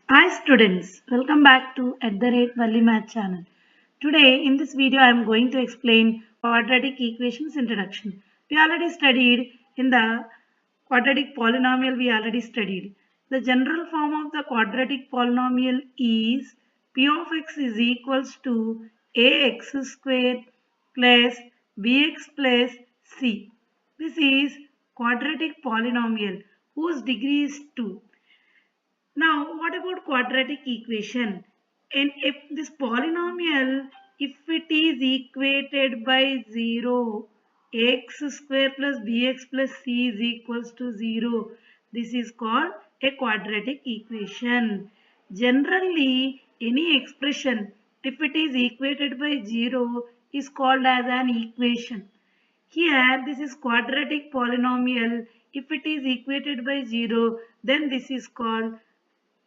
Hi students, welcome back to Valli Math channel. Today in this video I am going to explain quadratic equations introduction. We already studied in the quadratic polynomial we already studied. The general form of the quadratic polynomial is p of x is equals to ax square plus bx plus c. This is quadratic polynomial whose degree is 2. Now, what about quadratic equation? And if this polynomial, if it is equated by 0, x square plus bx plus c is equals to 0. This is called a quadratic equation. Generally, any expression, if it is equated by 0, is called as an equation. Here, this is quadratic polynomial. If it is equated by 0, then this is called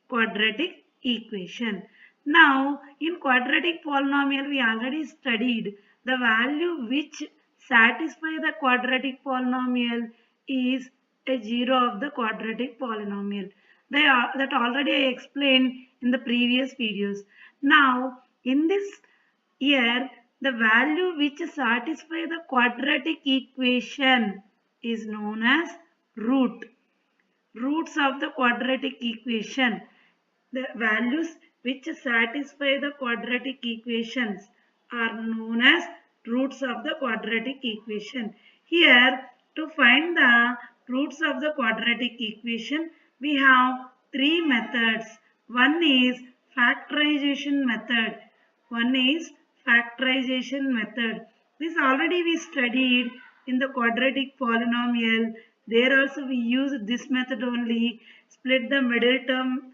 quadratic equation. Now, in quadratic polynomial, we already studied the value which satisfy the quadratic polynomial is a 0 of the quadratic polynomial. That already I explained in the previous videos. Now, in this here, the value which satisfy the quadratic equation is known as root. Roots of the quadratic equation. The values which satisfy the quadratic equations are known as roots of the quadratic equation. Here, to find the roots of the quadratic equation, we have three methods. One is factorization method. One is factorization method. This already we studied in the quadratic polynomial. There also we use this method only. Split the middle term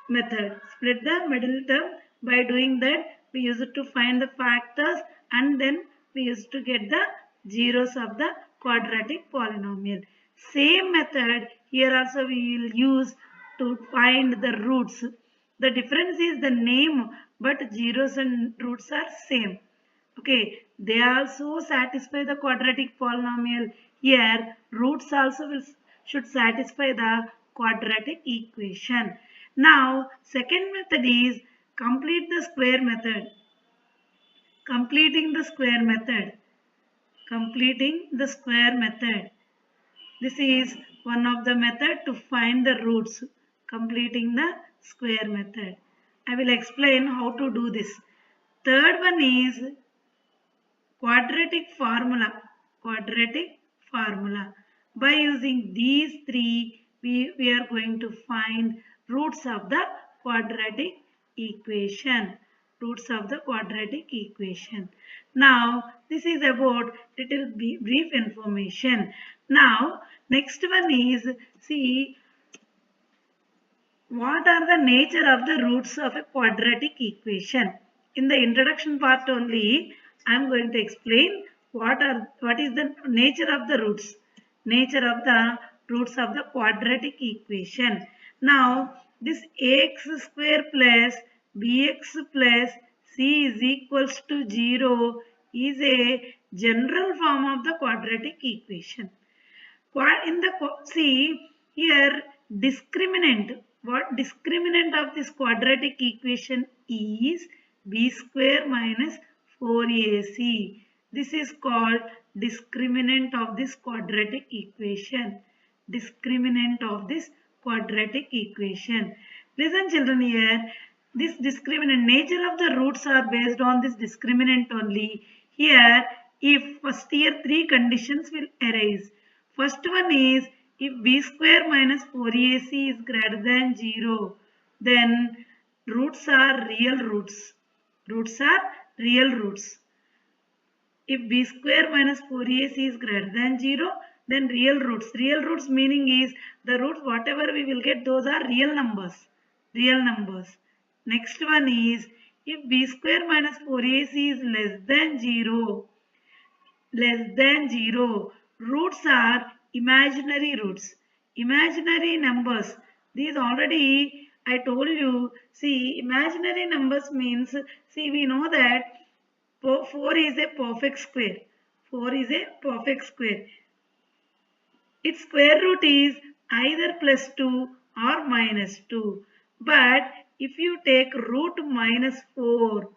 method. Split the middle term. By doing that, we use it to find the factors and then we use to get the zeros of the quadratic polynomial. Same method here also we will use to find the roots. The difference is the name, but zeros and roots are same. Okay, they also satisfy the quadratic polynomial. Here, roots also should satisfy the quadratic equation. Now, second method is complete the square method. Completing the square method. Completing the square method. This is one of the method to find the roots. Completing the square method. I will explain how to do this. Third one is quadratic formula. Quadratic formula. By using these three, we are going to find roots of the quadratic equation. Roots of the quadratic equation. Now, this is about little brief information. Now, next one is, see, what are the nature of the roots of a quadratic equation? In the introduction part only, I am going to explain what is the nature of the roots. Nature of the roots of the quadratic equation. Now, this ax square plus bx plus c is equals to 0 is a general form of the quadratic equation. In the see here discriminant. What discriminant of this quadratic equation is b square minus 4ac. This is called discriminant of this quadratic equation. Discriminant of this quadratic equation. Listen children here. This discriminant nature of the roots are based on this discriminant only. Here if first here three conditions will arise. First one is if b square minus 4ac is greater than 0, then roots are real roots. Roots are real roots. If b square minus 4ac is greater than 0, then real roots. Real roots meaning is the roots whatever we will get, those are real numbers. Real numbers. Next one is if b square minus 4ac is less than 0, roots are imaginary roots. Imaginary numbers. These already I told you. See, imaginary numbers means, see, we know that 4 is a perfect square. 4 is a perfect square. Its square root is either plus 2 or minus 2. But if you take root minus 4,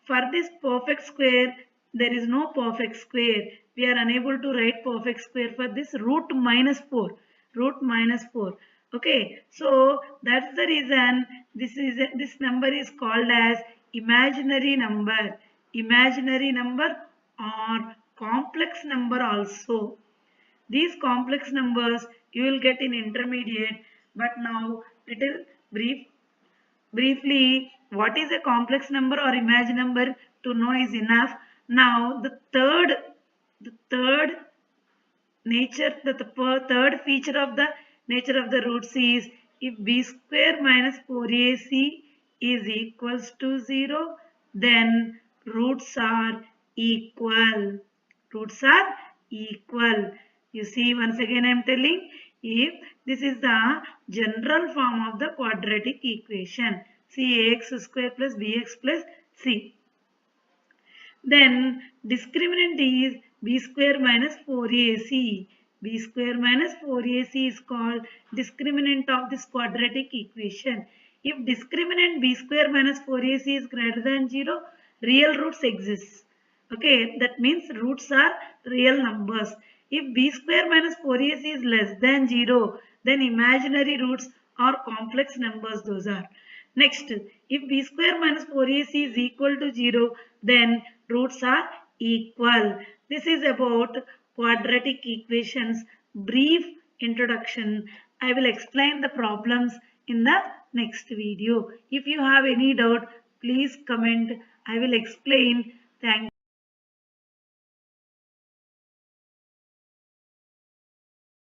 for this perfect square, there is no perfect square. We are unable to write perfect square for this root minus 4. Root minus 4. Okay, so that's the reason this number is called as imaginary number. Imaginary number or complex number also. These complex numbers you will get in intermediate, but now little briefly, what is a complex number or imaginary number to know is enough. Now the third nature, third feature of the nature of the roots is if b square minus 4ac is equals to 0, then roots are equal. Roots are equal. You see, once again I am telling, if this is the general form of the quadratic equation, ax square plus bx plus c. Then discriminant is b square minus 4ac. b square minus 4ac is called discriminant of this quadratic equation. If discriminant b square minus 4ac is greater than 0, real roots exist. Okay, that means roots are real numbers. If b square minus 4ac is less than 0, then imaginary roots are complex numbers those are. Next, if b square minus 4ac is equal to 0, then roots are equal. This is about quadratic equations. Brief introduction. I will explain the problems in the next video. If you have any doubt, please comment. I will explain. Thank you.